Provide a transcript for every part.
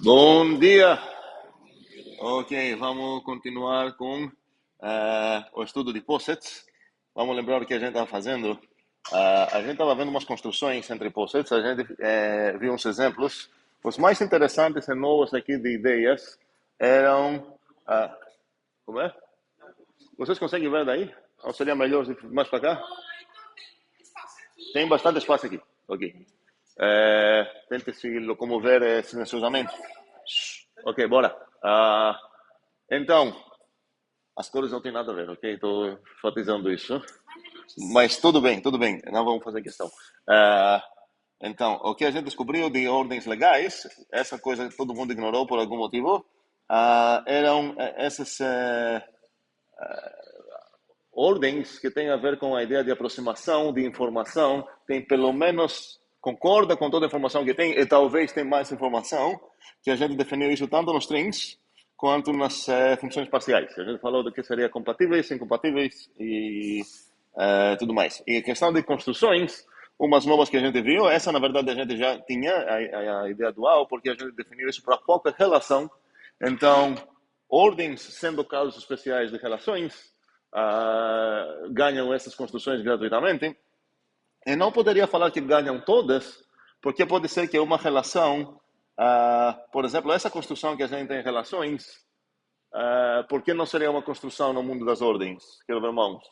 Bom dia! Ok, vamos continuar com o estudo de POSITs. Vamos lembrar o que a gente estava fazendo. A gente estava vendo umas construções entre POSITs, a gente viu uns exemplos. Os mais interessantes e novos aqui de ideias eram... como é? Vocês conseguem ver daí? Ou seria melhor mais para cá? Tem bastante espaço aqui. Ok. Tente se locomover silenciosamente. Ok, bora. Então, as cores não têm nada a ver, ok? Estou enfatizando isso. Mas tudo bem, tudo bem. Não vamos fazer questão. Então, o que a gente descobriu de ordens legais, essa coisa que todo mundo ignorou por algum motivo, eram essas ordens que têm a ver com a ideia de aproximação de informação, tem pelo menos, concorda com toda a informação que tem, e talvez tem mais informação, que a gente definiu isso tanto nos strings, quanto nas funções parciais. A gente falou do que seria compatíveis, incompatíveis e tudo mais. E a questão de construções, umas novas que a gente viu, essa na verdade a gente já tinha a ideia dual, porque a gente definiu isso para qualquer relação. Então, ordens sendo casos especiais de relações, ganham essas construções gratuitamente. E não poderia falar que ganham todas, porque pode ser que uma relação, por exemplo, essa construção que a gente tem em relações, por que não seria uma construção no mundo das ordens? Quero ver mãos.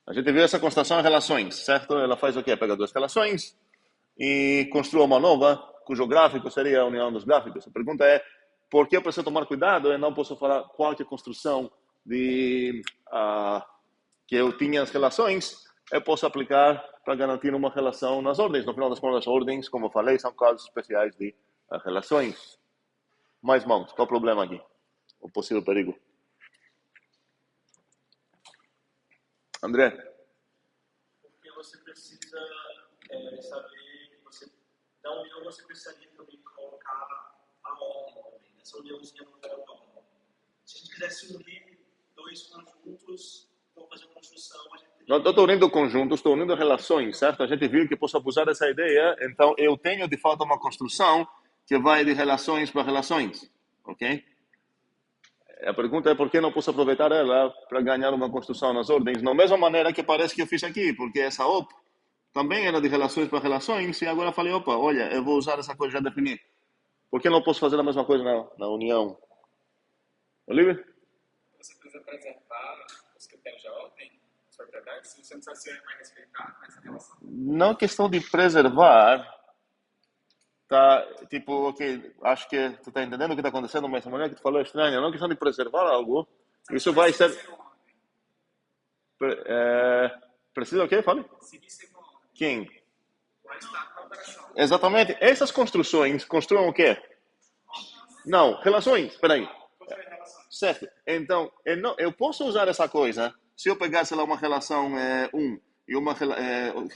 A gente viu essa construção em relações, certo? Ela faz o quê? Pega duas relações e construa uma nova, cujo gráfico seria a união dos gráficos. A pergunta é, por que eu preciso tomar cuidado e não posso falar qual que é a construção de, que eu tinha as relações, eu posso aplicar para garantir uma relação nas ordens. No final das contas, as ordens, como eu falei, são casos especiais de relações. Mais mãos, qual o problema aqui? O possível perigo. André? Porque você precisa saber que você, da união, você precisaria também colocar a ordem, essa uniãozinha não coloca a ordem. Se a gente quisesse unir dois conjuntos, vamos fazer uma construção, a gente teria... Não estou unindo conjuntos, estou unindo relações, certo? A gente viu que posso abusar dessa ideia, então eu tenho de fato uma construção que vai de relações para relações, ok? A pergunta é por que não posso aproveitar ela para ganhar uma construção nas ordens, da mesma maneira que parece que eu fiz aqui, porque essa op também era de relações para relações, e agora falei, opa, olha, eu vou usar essa coisa já definir. Por que não posso fazer a mesma coisa na união? Olivia? Você precisa preservar os critérios de ordem, as propriedades, se você não precisa ser mais respeitado nessa relação. Não é questão de preservar, tá, tipo, ok, acho que tu tá entendendo o que está acontecendo, mas a maneira que tu falou é estranha. Não é questão de preservar algo, isso vai ser... precisa o quê? Fale. Seguir segundo ordem. Quem? Vai estar na operação. Exatamente. Essas construções construam o quê? Não, relações. Peraí. Certo. Então, eu posso usar essa coisa, se eu pegar, sei lá, uma relação 1 e uma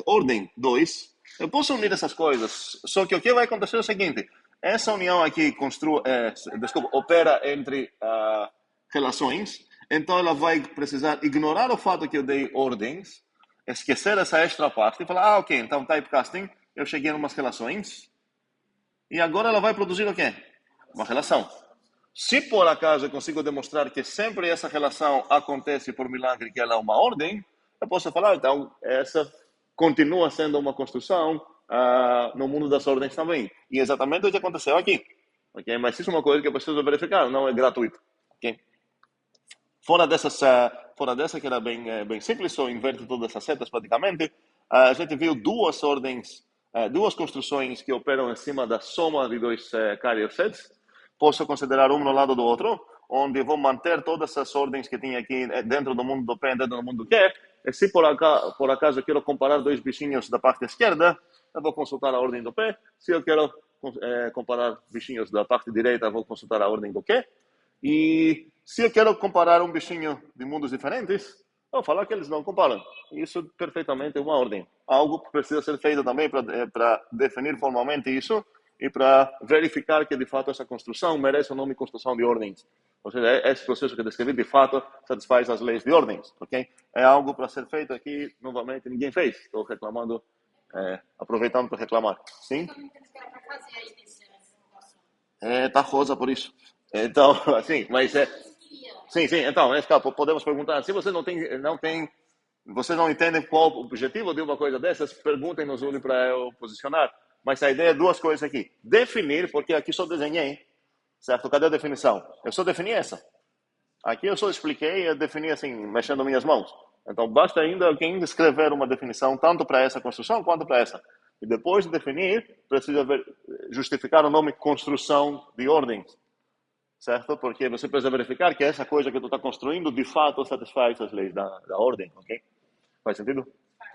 ordem 2, eu posso unir essas coisas. Só que o que vai acontecer é o seguinte, essa união aqui opera entre relações, então ela vai precisar ignorar o fato que eu dei ordens, esquecer essa extra parte e falar, ok, então typecasting, eu cheguei em umas relações, e agora ela vai produzir o quê? Uma relação. Se por acaso eu consigo demonstrar que sempre essa relação acontece por milagre, que ela é uma ordem, eu posso falar, então, essa continua sendo uma construção no mundo das ordens também. E exatamente o que aconteceu aqui. Okay? Mas isso é uma coisa que eu preciso verificar, não é gratuito. Okay? Fora dessa que era bem simples, só inverte todas essas setas praticamente, a gente viu duas ordens, duas construções que operam em cima da soma de dois carrier sets. Posso considerar um no lado do outro, onde vou manter todas as ordens que tinha aqui dentro do mundo do P, dentro do mundo do Q. E se por acaso eu quero comparar dois bichinhos da parte esquerda, eu vou consultar a ordem do P. Se eu quero comparar bichinhos da parte direita, eu vou consultar a ordem do Q. E se eu quero comparar um bichinho de mundos diferentes, eu vou falar que eles não comparam. Isso perfeitamente é uma ordem. Algo que precisa ser feito também para definir formalmente isso e para verificar que de fato essa construção merece o nome de construção de ordens. Ou seja, esse processo que descrevi de fato satisfaz as leis de ordens, ok? É algo para ser feito aqui, novamente, ninguém fez. Estou reclamando Aproveitando para reclamar. Sim? Para fazer aí nessa simulação. Tá rosa por isso. Então, assim, mas sim, então, podemos perguntar, se você você não entende qual o objetivo de uma coisa dessas, perguntem no Zoom para eu posicionar. Mas a ideia é duas coisas aqui. Definir, porque aqui só desenhei, certo? Cadê a definição? Eu só defini essa. Aqui eu só expliquei e defini assim, mexendo minhas mãos. Então, basta ainda alguém escrever uma definição, tanto para essa construção quanto para essa. E depois de definir, precisa justificar o nome construção de ordens, certo? Porque você precisa verificar que essa coisa que tu está construindo, de fato, satisfaz as leis da ordem, ok? Faz sentido?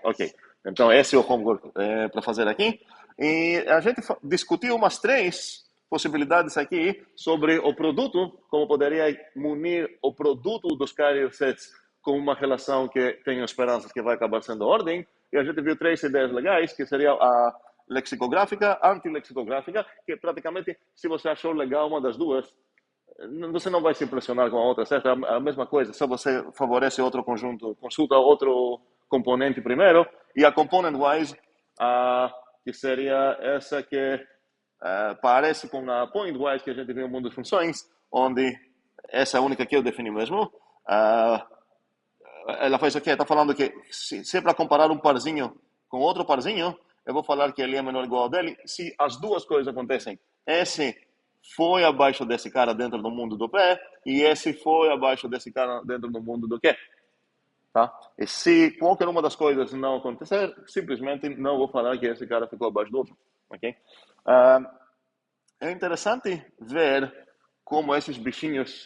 Ok. Então, esse é o homework para fazer aqui. E a gente discutiu umas 3 possibilidades aqui sobre o produto, como poderia munir o produto dos carrier sets com uma relação que tenho esperanças que vai acabar sendo ordem. E a gente viu 3 ideias legais, que seria a lexicográfica, antilexicográfica, que praticamente, se você achou legal uma das duas, você não vai se impressionar com a outra, certo? A mesma coisa, só você favorece outro conjunto, consulta outro componente primeiro, e a component-wise, que seria essa que parece com a point-wise que a gente viu no mundo de funções, onde essa é a única que eu defini mesmo. Ela faz o quê? Está falando que se é para comparar um parzinho com outro parzinho, eu vou falar que ele é menor ou igual ao dele se as duas coisas acontecem. Esse foi abaixo desse cara dentro do mundo do pé e esse foi abaixo desse cara dentro do mundo do quê? Tá? E se qualquer uma das coisas não acontecer, simplesmente não vou falar que esse cara ficou abaixo do outro. Ok? É interessante ver como esses bichinhos...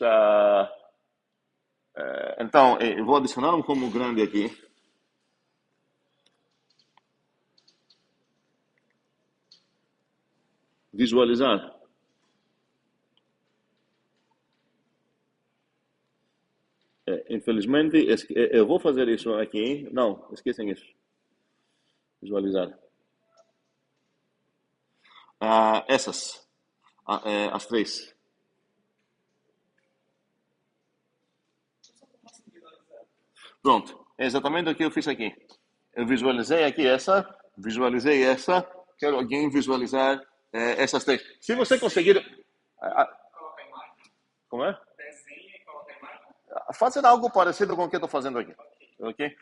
então, eu vou adicionar um como grande aqui. Visualizar. Infelizmente, eu vou fazer isso aqui. Não, esquecem isso. Visualizar. Essas. As 3. Pronto. É exatamente o que eu fiz aqui. Eu visualizei aqui essa. Visualizei essa. Quero alguém visualizar essas 3. Se você conseguir... Coloca a imagem. Como é? Desenha e coloca a imagem. Fazer algo parecido com o que eu estou fazendo aqui. Ok?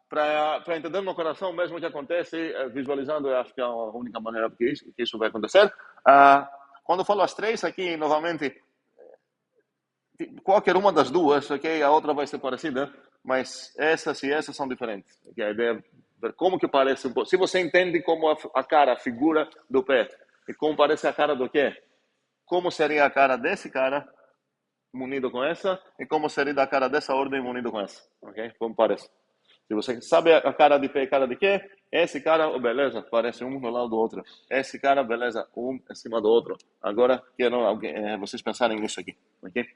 Para entender no coração mesmo o que acontece, visualizando, eu acho que é a única maneira que isso vai acontecer. Quando eu falo as 3 aqui, novamente, qualquer uma das duas, ok? A outra vai ser parecida, mas essas e essas são diferentes. Okay? A ideia é ver como que parece um pouco. Se você entende como a cara, a figura do pé, e como parece a cara do quê? Como seria a cara desse cara munido com essa, e como seria a cara dessa ordem munido com essa. Ok? Como parece. Se você sabe a cara de pé e cara de quê, esse cara, oh, beleza, parece um no lado do outro. Esse cara, beleza, um em cima do outro. Agora, quero vocês pensarem nisso aqui. Ok?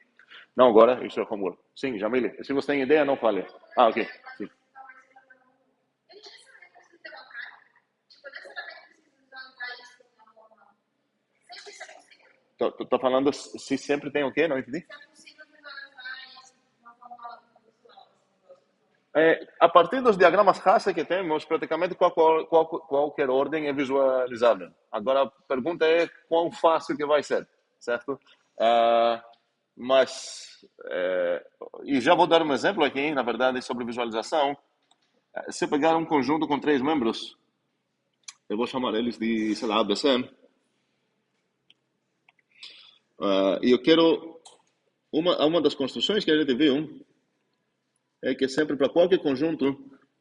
Não, agora, isso é homework. Sim, Jamile, se você tem ideia, não fale. Ok. Sim. Tô falando se sempre tem o quê? Não entendi. A partir dos diagramas Hasse que temos, praticamente qualquer ordem é visualizável. Agora, a pergunta é quão fácil que vai ser, certo? E já vou dar um exemplo aqui, na verdade, sobre visualização. Se eu pegar um conjunto com 3 membros, eu vou chamar eles de, sei lá, ABC. E eu quero... Uma das construções que a gente viu é que sempre para qualquer conjunto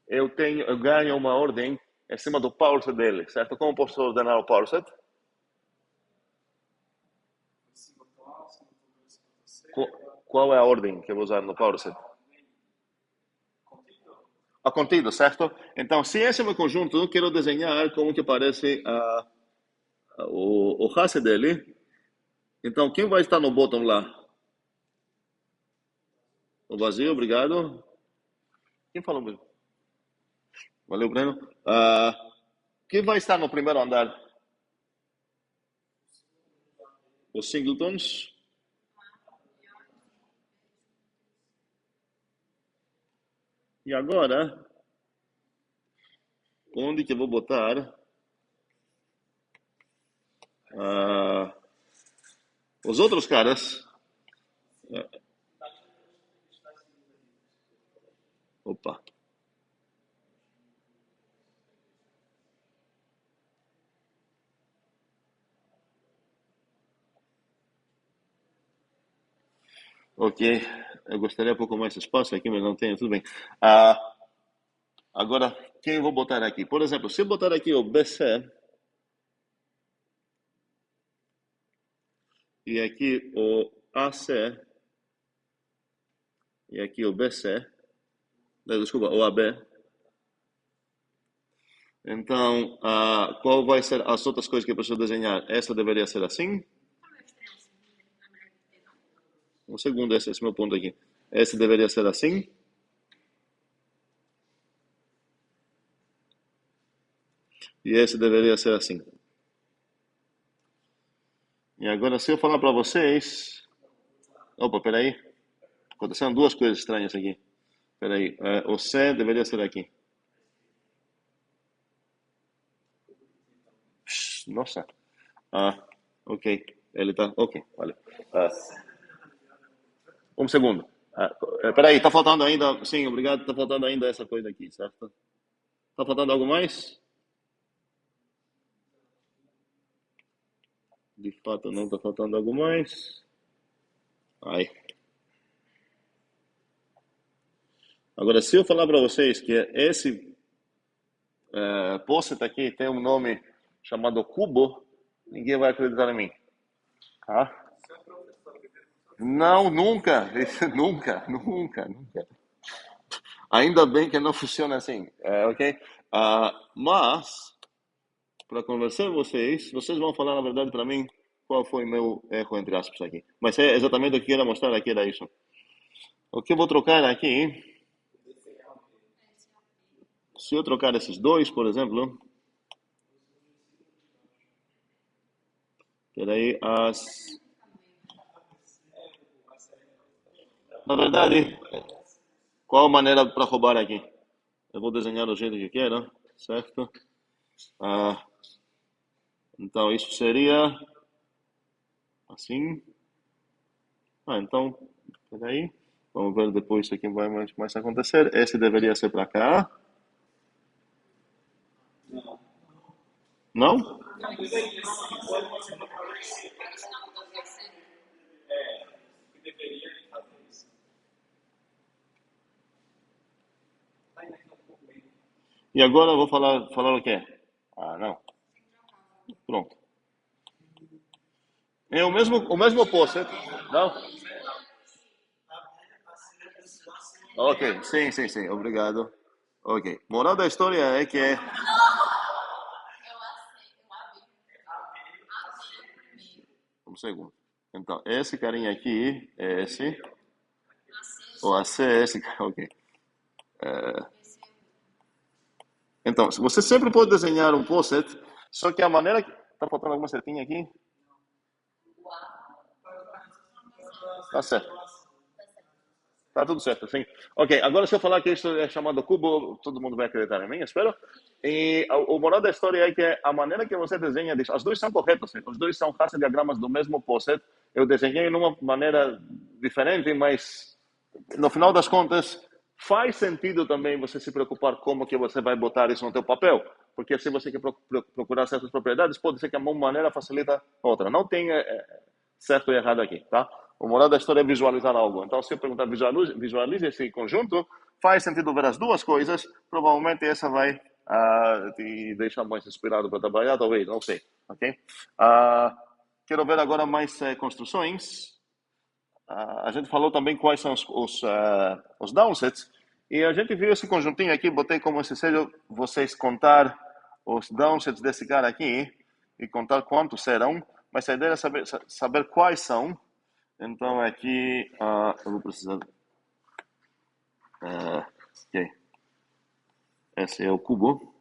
eu ganho uma ordem em cima do power set dele, certo? Como posso ordenar o power set? Qual é a ordem que eu vou usar no power set? A contido, certo? Então, se esse é o meu conjunto, eu quero desenhar como que parece o Hasse dele. Então, quem vai estar no bottom lá? O vazio, obrigado. Quem falou mesmo? Valeu, Breno. Quem vai estar no primeiro andar? Os singletons. E agora, onde que eu vou botar os outros caras. Opa. Ok, eu gostaria um pouco mais de espaço aqui, mas não tenho, tudo bem. Agora, quem eu vou botar aqui? Por exemplo, se eu botar aqui o BC e aqui o AC e aqui o BC, desculpa, o AB. Então, qual vai ser as outras coisas que eu preciso desenhar? Essa deveria ser assim. Um segundo, esse é o meu ponto aqui. Esse deveria ser assim. E esse deveria ser assim. E agora, se eu falar para vocês... Opa, peraí. Aconteceram duas coisas estranhas aqui. Peraí. O C deveria ser aqui. Nossa. Ok. Ele tá... Ok, valeu. Um segundo. Peraí, tá faltando ainda... Sim, obrigado. Tá faltando ainda essa coisa aqui, certo? Tá faltando algo mais? De fato, não tá faltando algo mais. Ai. Agora, se eu falar para vocês que esse post aqui tem um nome chamado cubo, ninguém vai acreditar em mim. Tá? Não, nunca. Nunca, nunca, nunca. Ainda bem que não funciona assim, ok? Mas, para conversar vocês vão falar a verdade para mim qual foi meu erro, entre aspas, aqui. Mas é exatamente o que eu queria mostrar aqui, era isso. O que eu vou trocar aqui, se eu trocar esses dois, por exemplo, peraí, na verdade, qual a maneira para roubar aqui? Eu vou desenhar do jeito que quero, certo? Então, isso seria assim. Então, peraí. Vamos ver depois o que vai mais acontecer. Esse deveria ser para cá. Não? E agora eu vou falar o quê? Não. Pronto. É o mesmo post, não? Ok, sim, obrigado. Ok. Moral da história é que um segundo. Então, esse carinha aqui é esse. O AC é esse. Ok. Então, você sempre pode desenhar um post-it, só que a maneira que... Tá faltando alguma setinha aqui? Tá certo. Tá tudo certo, sim. Ok, agora se eu falar que isso é chamado cubo, todo mundo vai acreditar em mim, espero. E o moral da história é que a maneira que você desenha, os dois são corretos, os dois são diagramas do mesmo post-it. Eu desenhei de uma maneira diferente, mas no final das contas faz sentido também você se preocupar como que você vai botar isso no teu papel, porque se você quer procurar certas propriedades, pode ser que uma maneira facilita a outra. Não tem certo e errado aqui, tá? O moral da história é visualizar algo. Então, se eu perguntar visualize esse conjunto, faz sentido ver as duas coisas, provavelmente essa vai te deixar mais inspirado para trabalhar, talvez, não sei, ok? Quero ver agora mais construções. A gente falou também quais são os downsets, e a gente viu esse conjuntinho aqui, botei como exercício vocês contar os downsets desse cara aqui e contar quantos serão, mas a ideia é saber quais são. Então aqui eu vou precisar... ok. Esse é o cubo.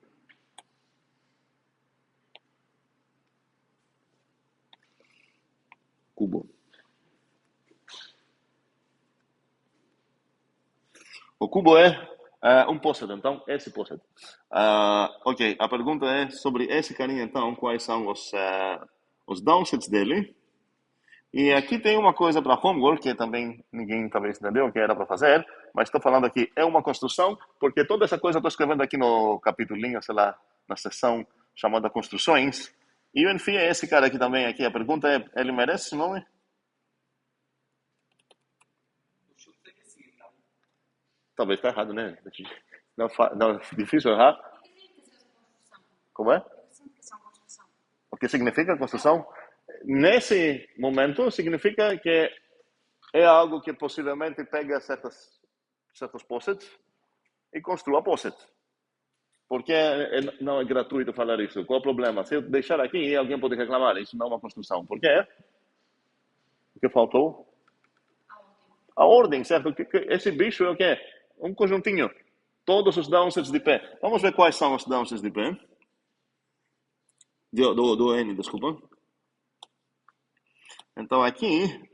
Cubo. O cubo é Um poset, então, esse poset. Ok, a pergunta é sobre esse carinha, então, quais são os downsets dele. E aqui tem uma coisa para homework, que também ninguém talvez entendeu o que era para fazer, mas estou falando aqui, é uma construção, porque toda essa coisa eu estou escrevendo aqui no capítulo, sei lá, na seção chamada construções. E eu enfiei esse cara aqui também, aqui. A pergunta é, ele merece esse nome? O chute seria sim, então. Talvez está errado, né? Não, não, difícil errar. Como é? O que significa construção? Nesse momento, significa que é algo que possivelmente pega certos posets e construa posets. Porque não é gratuito falar isso. Qual é o problema? Se eu deixar aqui, alguém pode reclamar. Isso não é uma construção. Por quê? O que faltou? A ordem, certo? Esse bicho é o quê? Um conjuntinho. Todos os downsets de P. Vamos ver quais são os downsets de P. Do N, desculpa. Então aqui,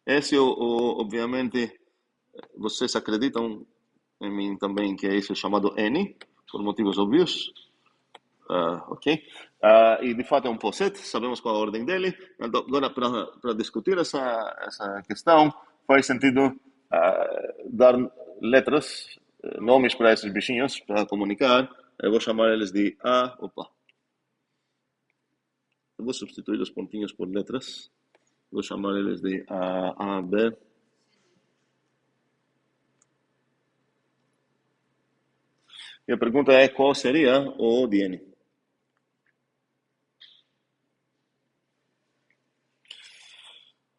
esse obviamente, vocês acreditam em mim também que é isso chamado N, por motivos óbvios. Ok? E de fato é um poset, sabemos qual a ordem dele. Então, agora, para discutir essa questão, faz sentido dar letras, nomes para esses bichinhos, para comunicar. Eu vou chamar eles de A. Opa! Eu vou substituir os pontinhos por letras. Vou chamar eles de A, B. E a pergunta é qual seria o de N.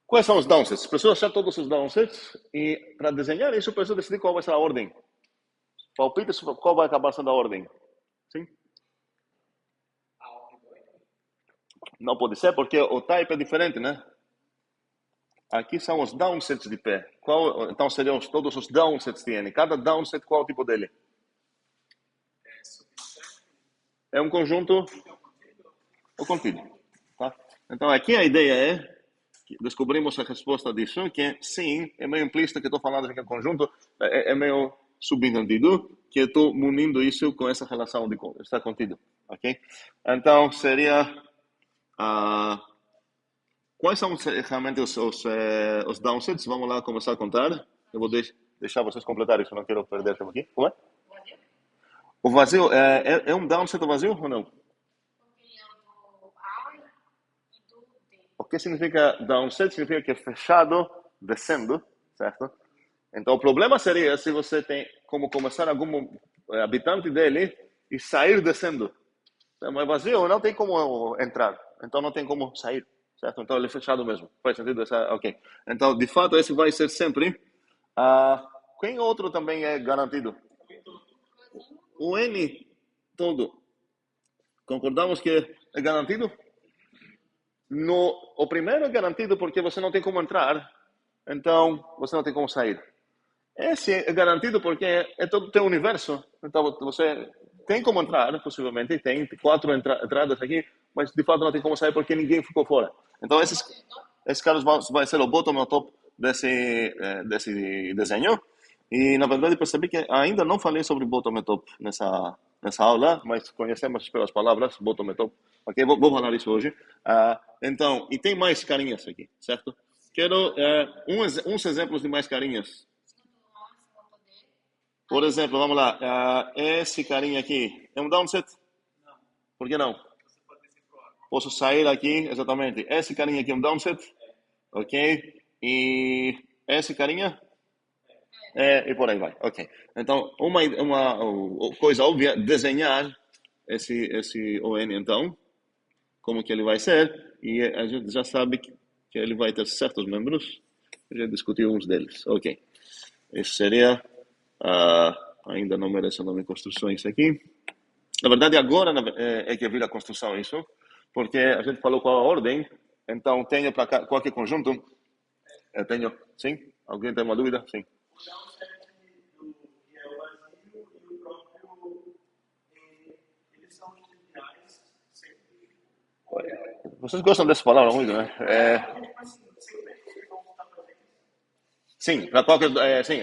Quais são os downsets? Preciso achar todos os downsets e para desenhar isso preciso decidir qual vai ser a ordem. Palpite qual vai acabar sendo a ordem. Sim? A ordem do N. Não pode ser porque o type é diferente, né? Aqui são os downsets de P. Então seriam todos os downsets de N. Cada downset, qual é o tipo dele? É um conjunto ou contínuo. Tá? Então aqui a ideia é que descobrimos a resposta disso, que sim, é meio implícito que estou falando de que é conjunto, é meio subentendido, que estou munindo isso com essa relação de está contido. Ok? Então seria... quais são realmente os downsets? Vamos lá começar a contar. Eu vou deixar vocês completar isso, não quero perder tempo aqui. Como é? O vazio é um downset vazio ou não? O que significa downset? Significa que é fechado, descendo, certo? Então o problema seria se você tem como começar algum habitante dele e sair descendo. Então, é vazio, não tem como entrar. Então não tem como sair, certo? Então ele é fechado mesmo. Faz sentido? Ok. Então, de fato, esse vai ser sempre... quem outro também é garantido? O N todo. Concordamos que é garantido? O primeiro é garantido porque você não tem como entrar, então você não tem como sair. Esse é garantido porque é todo o teu universo, então você tem como entrar, possivelmente, tem 4 entradas aqui, mas de fato não tem como sair porque ninguém ficou fora. Então esses caras vai ser o bottom e o top desse desenho. E na verdade percebi que ainda não falei sobre bottom e top nessa aula, mas conhecemos pelas palavras bottom e top. Ok, vou falar isso hoje. Então, e tem mais carinhas aqui, certo? Quero uns exemplos de mais carinhas. Por exemplo, vamos lá. Esse carinha aqui é um downset? Não. Por que não? Você pode descer pro ar. Posso sair aqui, exatamente. Esse carinha aqui é um downset? Ok. E esse carinha? E por aí vai. Ok. Então, uma coisa óbvia, desenhar esse ON, então, como que ele vai ser, e a gente já sabe que ele vai ter certos membros. A gente discutiu uns deles. Ok. Esse seria... ainda não merece o nome construções aqui. Na verdade, agora é que vira construção isso, porque a gente falou qual a ordem, então tenho para qualquer conjunto, eu tenho, sim? Alguém tem uma dúvida? Sim. O downset que é o vazio e o próprio, eles são triviais sempre. Vocês gostam dessa palavra muito, né? Sim, para qualquer, sim,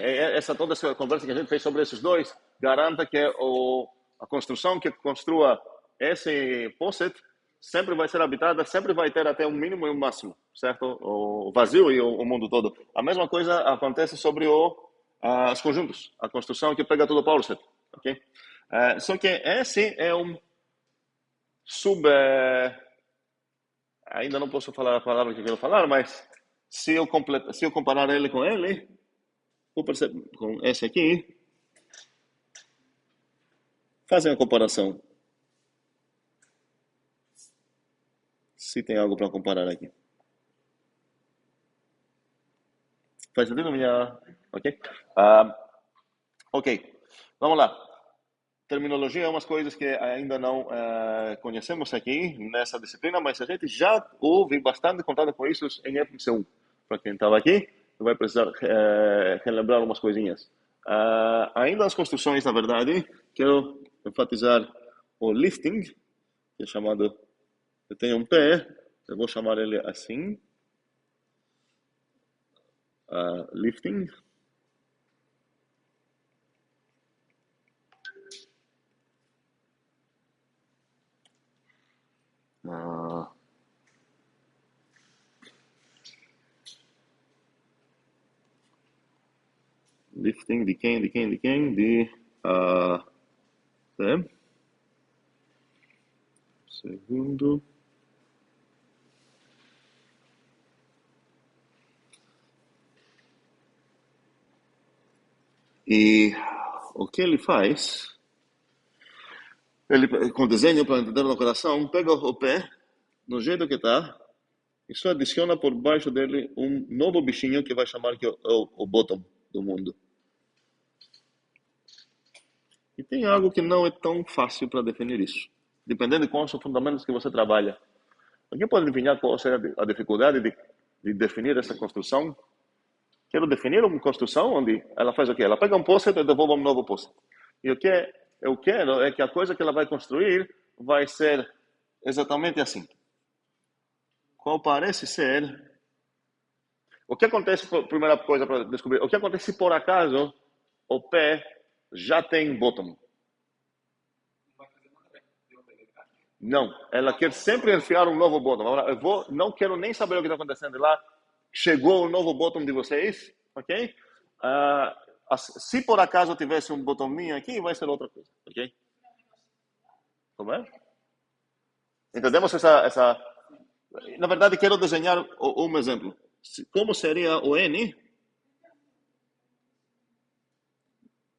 toda essa conversa que a gente fez sobre esses dois, garanta que a construção que construa esse POSIT sempre vai ser habitada, sempre vai ter até um mínimo e um máximo, certo? O vazio e o mundo todo. A mesma coisa acontece sobre os conjuntos, a construção que pega todo o power set, ok? Só que esse é um ainda não posso falar a palavra que quero falar, mas se eu comparar ele, com esse aqui, fazem a comparação. Se tem algo para comparar aqui. Faz sentido minha... Ok? Ok, vamos lá. Terminologia é umas coisas que ainda não conhecemos aqui nessa disciplina, mas a gente já ouve bastante contato com isso em FMC1. Para quem estava aqui, vai precisar relembrar umas coisinhas. Ainda as construções, na verdade, quero enfatizar o lifting, que é chamado... Eu tenho um pé, eu vou chamar ele assim. Lifting. Lifting de quem? Segundo. E o que ele faz? Ele, com desenho para entender no coração, pega o pé, no jeito que está, e só adiciona por baixo dele um novo bichinho que vai chamar que é o bottom do mundo. E tem algo que não é tão fácil para definir isso, dependendo de quais são os fundamentos que você trabalha. Alguém pode adivinhar qual seria a dificuldade de definir essa construção? Quero definir uma construção onde ela faz o quê? Ela pega um post e devolve um novo post. E o que eu quero é que a coisa que ela vai construir vai ser exatamente assim. Qual parece ser... O que acontece, primeira coisa para descobrir, o que acontece se por acaso o pé já tem bottom? Não, ela quer sempre enfiar um novo bottom. Agora, não quero nem saber o que está acontecendo lá. Chegou o novo bottom de vocês, ok? Se por acaso tivesse um bottominho aqui, vai ser outra coisa, ok? Como é? Entendemos essa... Na verdade, quero desenhar um exemplo. Como seria o N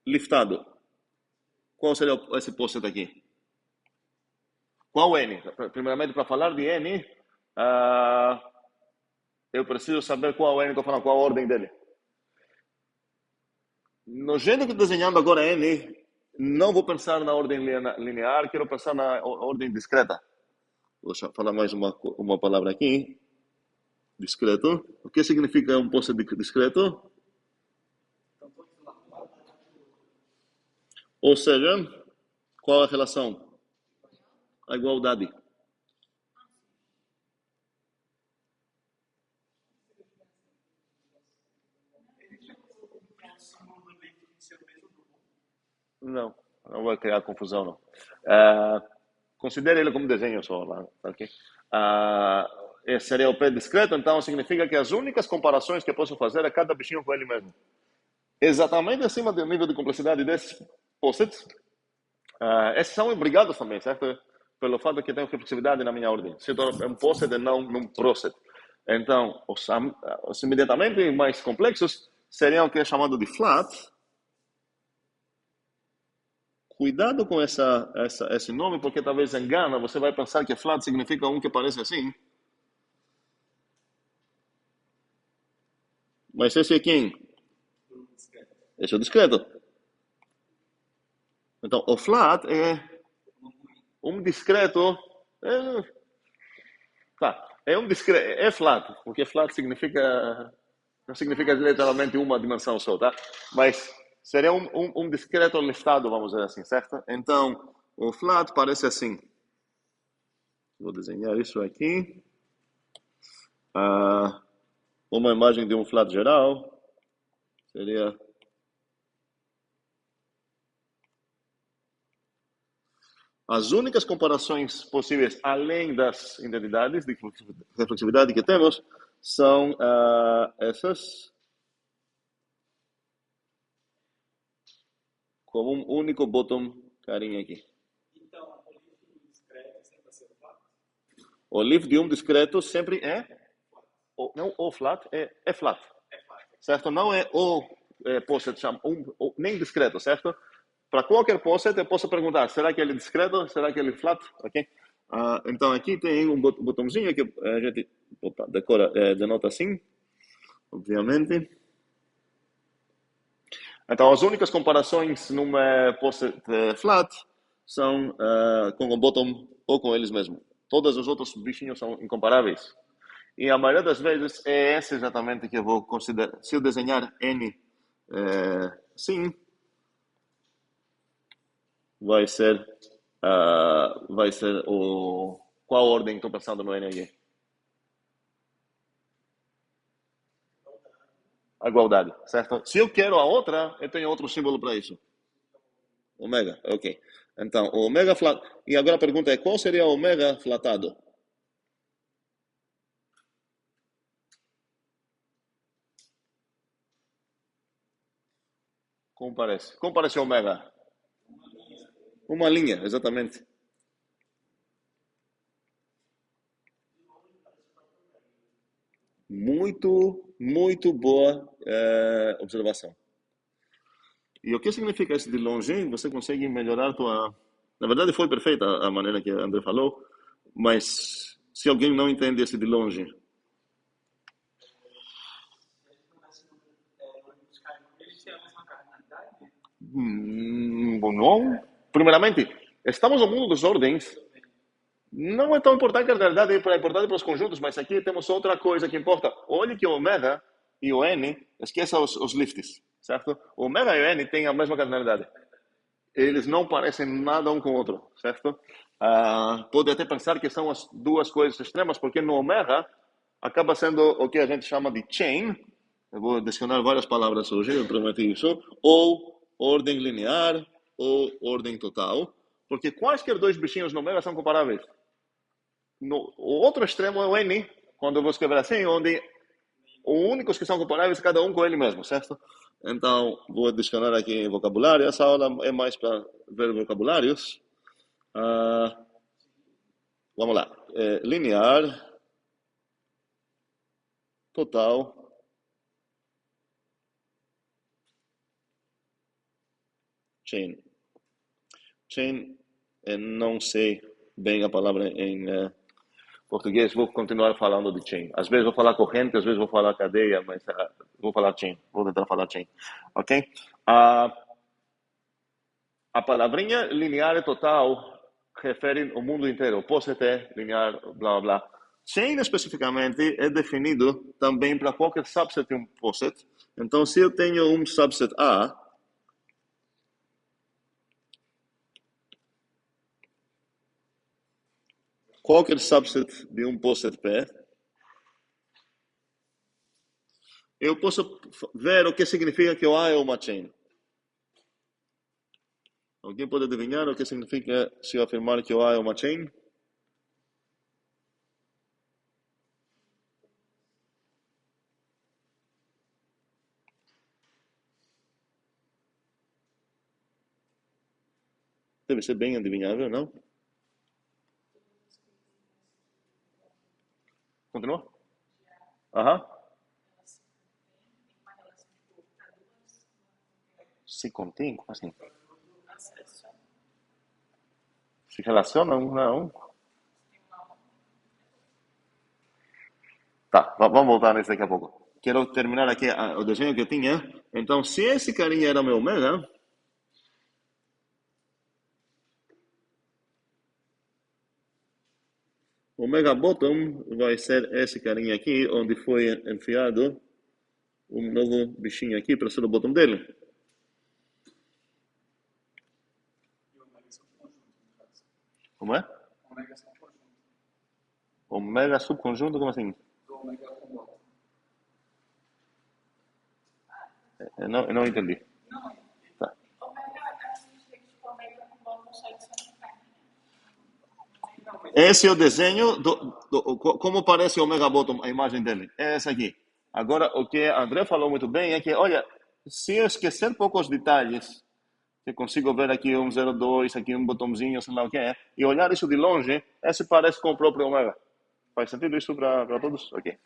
liftado? Qual seria esse post aqui? Qual N? Primeiramente, para falar de N, eu preciso saber qual N estou falando, qual a ordem dele. No jeito que estou desenhando agora N, não vou pensar na ordem linear, quero pensar na ordem discreta. Vou falar mais uma palavra aqui. Discreto. O que significa um post discreto? Ou seja, qual a relação? A igualdade. Não vai criar confusão, não. Considere ele como desenho só lá, ok? Esse seria o pé discreto, então significa que as únicas comparações que eu posso fazer é cada bichinho com ele mesmo. Exatamente acima do nível de complexidade desses post-its, esses são obrigados também, certo? Pelo fato de que tenho reflexividade na minha ordem. Se torna um post-it e não um proset. Então, os imediatamente mais complexos seriam o que é chamado de flat. Cuidado com esse nome, porque talvez engana. Você vai pensar que flat significa um que parece assim. Mas esse é quem? Esse é o discreto. Então, o flat é um discreto. É um discreto. É flat, porque flat significa. Não significa literalmente uma dimensão só, tá? Mas seria um discreto liftado, vamos dizer assim, certo? Então, o flat parece assim. Vou desenhar isso aqui. Uma imagem de um flat geral seria As únicas comparações possíveis, além das identidades de reflexividade que temos, são essas, com um único bottom carinha aqui. Então, o livro discreto sempre vai ser flat? O livro de discreto sempre é, não o flat, é flat. É flat. Certo? Não é o poset, nem discreto, certo? Para qualquer poset, eu posso perguntar, será que ele é discreto? Será que ele é flat? Ok? Então, aqui tem um botãozinho que a gente denota assim, obviamente. Então, as únicas comparações num poset flat são com o bottom ou com eles mesmos. Todos os outros bichinhos são incomparáveis. E a maioria das vezes é esse exatamente que eu vou considerar. Se eu desenhar N sim, vai ser o... Qual ordem estou pensando no N aqui? A igualdade, certo? Se eu quero a outra, eu tenho outro símbolo para isso. Ômega, ok. Então, o ômega flat... E agora a pergunta é, qual seria o ômega flatado? Como parece? Como parece o ômega? Uma linha, exatamente. Muito boa observação. E o que significa isso de longe? Você consegue melhorar tua... Na verdade, foi perfeita a maneira que a André falou, mas se alguém não entende esse de longe... Não. Primeiramente, estamos no mundo dos ordens. Não é tão importante que a realidade é importante para os conjuntos, mas aqui temos outra coisa que importa. Olhe que o ômega e o n, esqueça os lifts, certo? O ômega e o n têm a mesma cardinalidade. Eles não parecem nada um com o outro, certo? Pode até pensar que são as duas coisas extremas, porque no ômega acaba sendo o que a gente chama de chain. Eu vou adicionar várias palavras hoje, eu prometi isso. Ou ordem linear, ou ordem total. Porque quaisquer dois bichinhos no ômega são comparáveis. O outro extremo é o n, quando eu vou escrever assim, onde os únicos que são comparáveis, cada um com ele mesmo, certo? Então, vou adicionar aqui vocabulário. Essa aula é mais para ver vocabulários. Vamos lá. Linear, total, chain. Chain, não sei bem a palavra em português, vou continuar falando de chain. Às vezes vou falar corrente, às vezes vou falar cadeia, mas vou falar chain. Vou tentar falar chain. Ok? A palavrinha linear e total refere ao mundo inteiro. Poset é linear, blá, blá. Chain, especificamente, é definido também para qualquer subset de um poset. Então, se eu tenho um subset A, qualquer subset de um poset P, eu posso ver o que significa que o A é uma chain. Alguém pode adivinhar o que significa se eu afirmar que o A é uma chain? Deve ser bem adivinhável, não? Continua? Aham. Se contém? Como assim? Se relacionam um a um? Tá, vamos voltar nisso daqui a pouco. Quero terminar aqui o desenho que eu tinha. Então, se esse carinha era meu ômega, o ômega bottom vai ser esse carinha aqui, onde foi enfiado um novo bichinho aqui para ser o bottom dele. Como é? Ômega são conjunto. Ômega subconjunto, como assim? Do ômega com bottom. Eu não entendi. Não, Tá. ômega, a gente vê que tipo, ômega com bottom só adiciona carne, né? Esse é o desenho como parece o Mega Bottom, a imagem dele. É essa aqui. Agora, o que André falou muito bem é que, olha, se eu esquecer poucos detalhes, eu consigo ver aqui um 02, aqui um botãozinho, sei lá o que é, e olhar isso de longe, esse parece com o próprio Omega. Faz sentido isso para todos? Ok.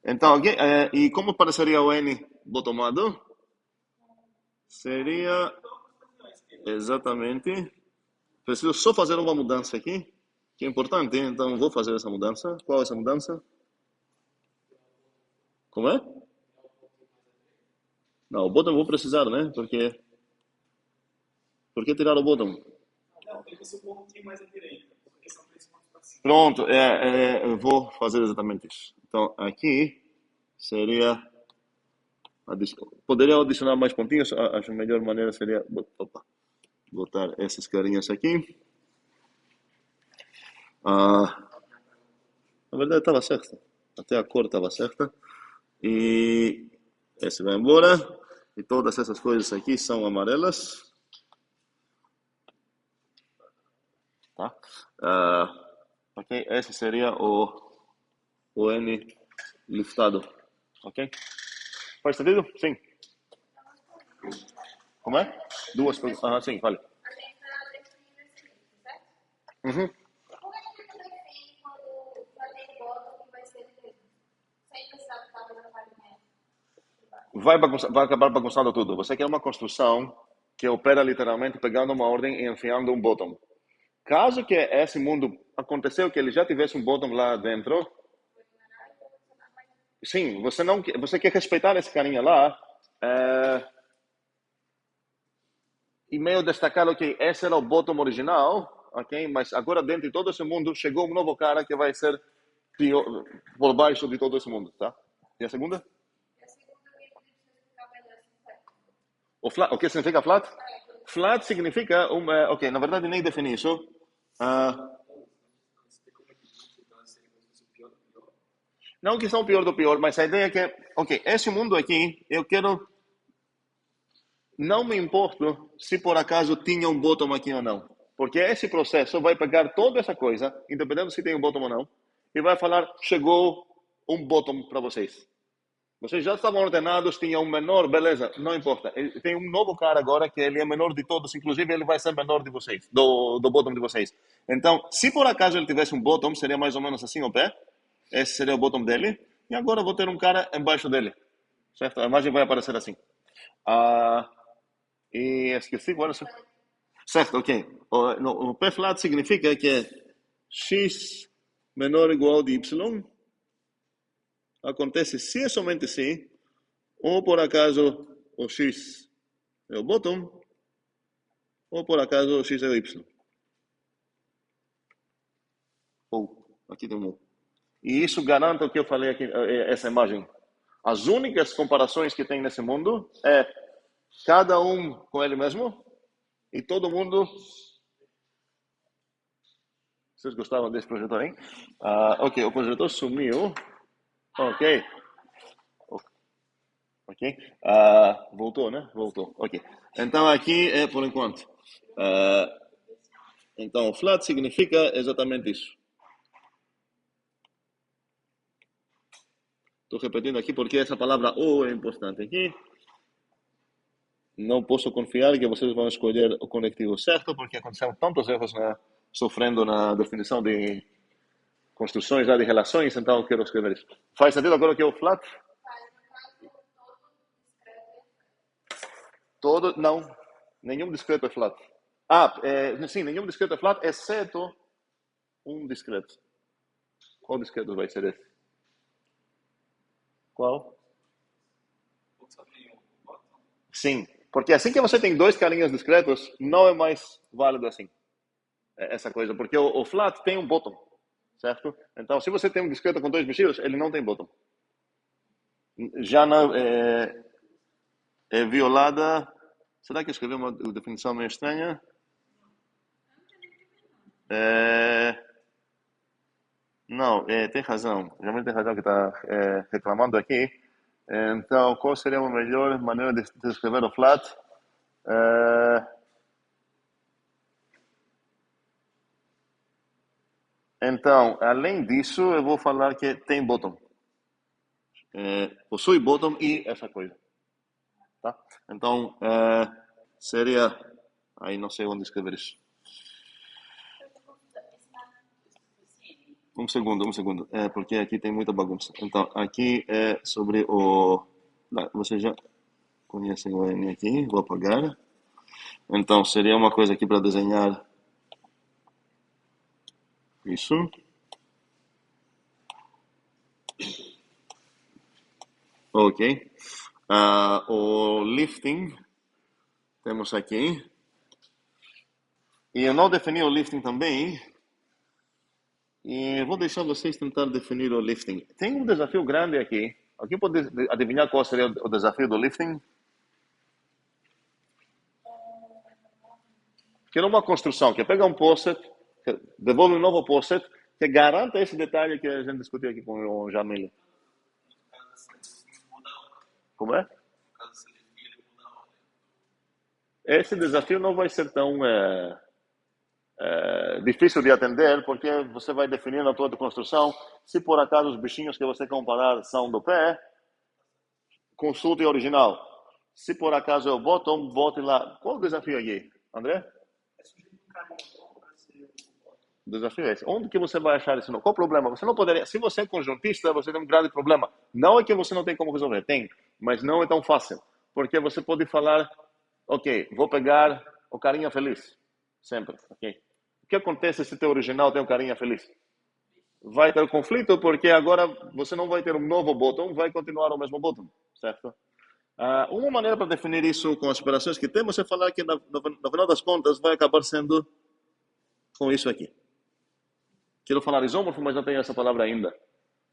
Então, ok, e como pareceria o N botomado? Seria exatamente. Preciso só fazer uma mudança aqui, que é importante, então vou fazer essa mudança. Qual é essa mudança? Como é? Não, o bottom vou precisar, né? Por que tirar o bottom? Não, tem que ser um pouquinho mais à direita, porque são 3 pontos para cima. Pronto, eu vou fazer exatamente isso. Então, aqui seria... Poderia adicionar mais pontinhos, acho que a melhor maneira seria botar esses carinhas aqui. Na verdade estava certa, até a cor estava certa. E esse vai embora. E todas essas coisas aqui são amarelas. Tá? Ok, esse seria o N liftado. Ok? Faz sentido? Sim. Como é? Duas coisas. Ah, sim, vale. A gente está definindo esse livro, certo? Uhum. Como é que fica define quando já tem bottom que vai ser o mesmo? Sem precisar estar fazendo a farinha. Vai acabar bagunçando tudo. Você quer uma construção que opera literalmente pegando uma ordem e enfiando um bottom. Caso que esse mundo aconteceu que ele já tivesse um bottom lá dentro, sim, você quer respeitar esse carinha lá e meio destacar que esse era o bottom original, ok? Mas agora dentro de todo esse mundo chegou um novo cara que vai ser pior, por baixo de todo esse mundo, tá? E a segunda? E a segunda vez que precisa ficar melhor assim, certo? O que significa flat? Flat significa, ok, na verdade nem defini isso. Não que são pior do pior, mas a ideia é que, ok, esse mundo aqui, eu quero, não me importo se por acaso tinha um bottom aqui ou não. Porque esse processo vai pegar toda essa coisa, independente se tem um bottom ou não, e vai falar, chegou um bottom para vocês. Vocês já estavam ordenados, tinha um menor, beleza, não importa. Tem um novo cara agora que ele é menor de todos, inclusive ele vai ser menor de vocês, do bottom de vocês. Então, se por acaso ele tivesse um bottom, seria mais ou menos assim o pé. Esse seria o bottom dele. E agora eu vou ter um cara embaixo dele. Certo? A imagem vai aparecer assim. E esqueci agora. Certo, ok. O P flat significa que x menor ou igual de y acontece se e somente se, ou por acaso o x é o bottom, ou por acaso o x é o y. Ou, aqui tem um ou. E isso garante o que eu falei aqui, essa imagem. As únicas comparações que tem nesse mundo é cada um com ele mesmo e todo mundo. Vocês gostavam desse projetor, hein? Ok, o projetor sumiu. Ok. Ok. Voltou, né? Voltou. Ok. Então aqui é por enquanto. Então, flat significa exatamente isso. Estou repetindo aqui porque essa palavra o é importante aqui. Não posso confiar que vocês vão escolher o conectivo certo, porque aconteceram tantos erros sofrendo na definição de construções lá de relações, então eu quero escrever isso. Faz sentido agora que é o flat? Todo, não. Nenhum discreto é flat. Sim, nenhum discreto é flat, exceto um discreto. Qual discreto vai ser esse? Qual? Sim, porque assim que você tem dois carinhas discretos, não é mais válido assim. Essa coisa, porque o flat tem um bottom, certo? Então, se você tem um discreto com dois bichos, ele não tem bottom. Já não é violada. Será que eu escrevi uma definição meio estranha? Não, tem razão. Realmente tem razão que está reclamando aqui. Então, qual seria a melhor maneira de escrever o flat? Então, além disso, eu vou falar que tem bottom. Possui bottom e essa coisa. Tá? Então, seria... Aí não sei onde escrever isso. Um segundo. Porque aqui tem muita bagunça. Então, aqui é sobre o... Vocês já conhecem o N aqui. Vou apagar. Então, seria uma coisa aqui para desenhar isso. Ok. O lifting temos aqui. E eu não defini o lifting também. E vou deixar vocês tentar definir o lifting. Tem um desafio grande aqui. Alguém pode adivinhar qual seria o desafio do lifting? Que é uma construção, que pega um post-it, devolve um novo post-it, que garanta esse detalhe que a gente discutiu aqui com o Jamil. Como é? Esse desafio não vai ser tão difícil de atender, porque você vai definir na tua construção, se por acaso os bichinhos que você comparar são do pé, consulte o original. Se por acaso é o bottom, bote lá. Qual o desafio aqui, André? O desafio é esse. Onde que você vai achar isso? Qual o problema? Você não poderia. Se você é conjuntista, você tem um grande problema. Não é que você não tem como resolver, tem, mas não é tão fácil, porque você pode falar, ok, vou pegar o carinha feliz, sempre, ok? O que acontece se teu original tem um carinha feliz? Vai ter conflito, porque agora você não vai ter um novo bottom, vai continuar o mesmo bottom, certo? Uma maneira para definir isso com as operações que temos é falar que, no final das contas, vai acabar sendo com isso aqui. Quero falar isômorfo, mas não tenho essa palavra ainda.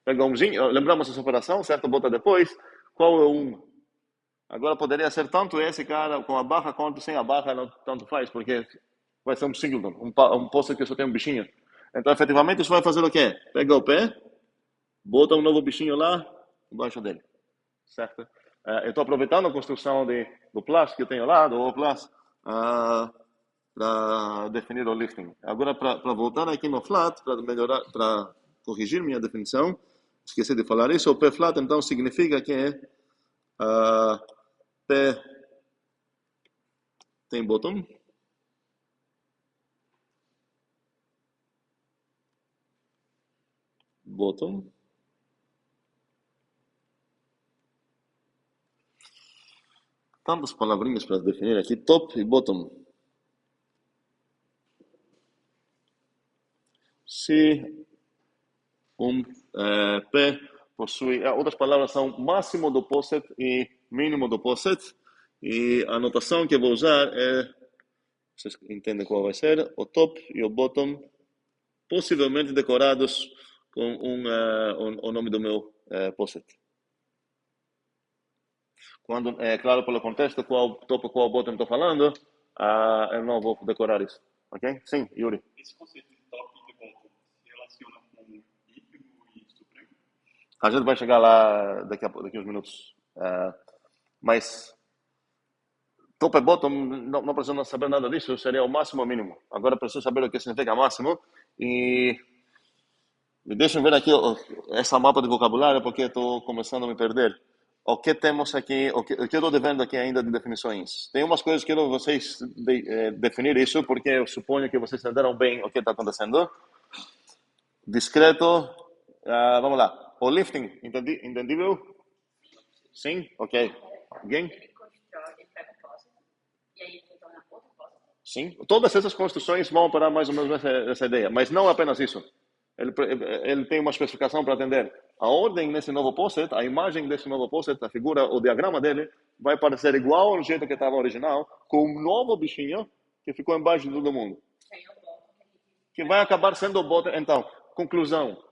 Pega umzinho, lembramos essa operação, certo? Bota depois. Qual é o 1? Agora poderia ser tanto esse cara com a barra quanto sem a barra, não tanto faz, porque vai ser um singleton, um poster que só tem um bichinho. Então, efetivamente, isso vai fazer o quê? Pega o pé, bota um novo bichinho lá, embaixo dele. Certo? Eu estou aproveitando a construção do plus que eu tenho lá, do O+, para definir o lifting. Agora, para voltar aqui no flat, para melhorar, para corrigir minha definição, esqueci de falar isso, o P flat, então, significa que P tem bottom, tantas palavrinhas para definir aqui, top e bottom. Se P possui, outras palavras são máximo do poset e mínimo do poset, e a notação que eu vou usar é, vocês entendem qual vai ser, o top e o bottom, possivelmente decorados com o nome do meu poset. Quando é claro pelo contexto qual top e qual bottom estou falando, eu não vou decorar isso. Ok? Sim, Yuri. Esse conceito de top e de bottom se relaciona com ínfimo e supremo? A gente vai chegar lá daqui uns minutos. Mas top e bottom, não precisa saber nada disso, seria o máximo ou mínimo. Agora preciso saber o que significa máximo. E deixa eu ver aqui essa mapa de vocabulário, porque estou começando a me perder. O que temos aqui, o que eu estou devendo aqui ainda de definições. Tem umas coisas que eu quero vocês definir isso, porque eu suponho que vocês entenderam bem o que está acontecendo. Discreto. Vamos lá. O lifting, entendível? Sim? Ok. Alguém? Sim. Todas essas construções vão para mais ou menos essa ideia, mas não apenas isso. Ele tem uma especificação para atender. A ordem nesse novo post-it, a imagem desse novo post-it, a figura, o diagrama dele, vai parecer igual ao jeito que estava original, com um novo bichinho que ficou embaixo de todo mundo. Que vai acabar sendo o bottom. Então, conclusão.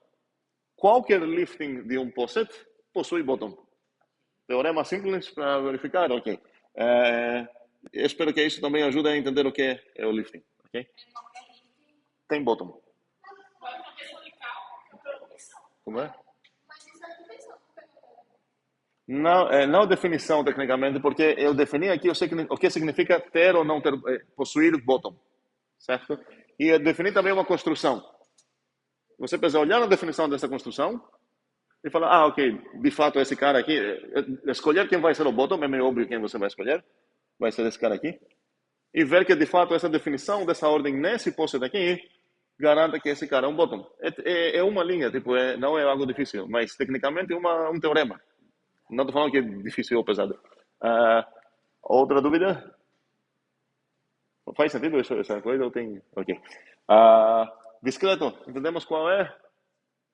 Qualquer lifting de um post-it possui bottom. Teorema simples para verificar, ok. Espero que isso também ajude a entender o que é o lifting, ok? Tem bottom. Como é? Não definição tecnicamente, porque eu defini aqui o que significa ter ou não ter, possuir bottom, certo? E eu defini também uma construção. Você precisa olhar na definição dessa construção e falar, ok, de fato esse cara aqui, escolher quem vai ser o bottom, é meio óbvio quem você vai escolher, vai ser esse cara aqui, e ver que de fato essa definição dessa ordem nesse post daqui garanta que esse cara é um bottom. É uma linha, tipo, não é algo difícil, mas tecnicamente é um teorema. Não estou falando que é difícil ou pesado. Outra dúvida? Faz sentido essa coisa ou tem... Ok. Discreto, entendemos qual é?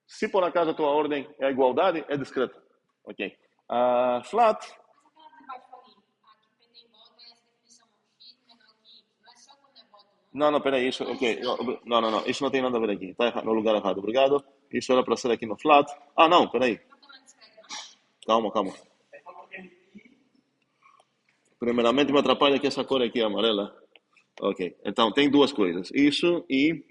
Se por acaso a tua ordem é a igualdade, é discreto. Ok. Flat. Não, peraí, isso, ok. Não, isso não tem nada a ver aqui. Está no lugar errado, obrigado. Isso era para ser aqui no flat. Não, peraí. Calma. Primeiramente me atrapalha que essa cor aqui é amarela. Ok, então tem duas coisas. Isso e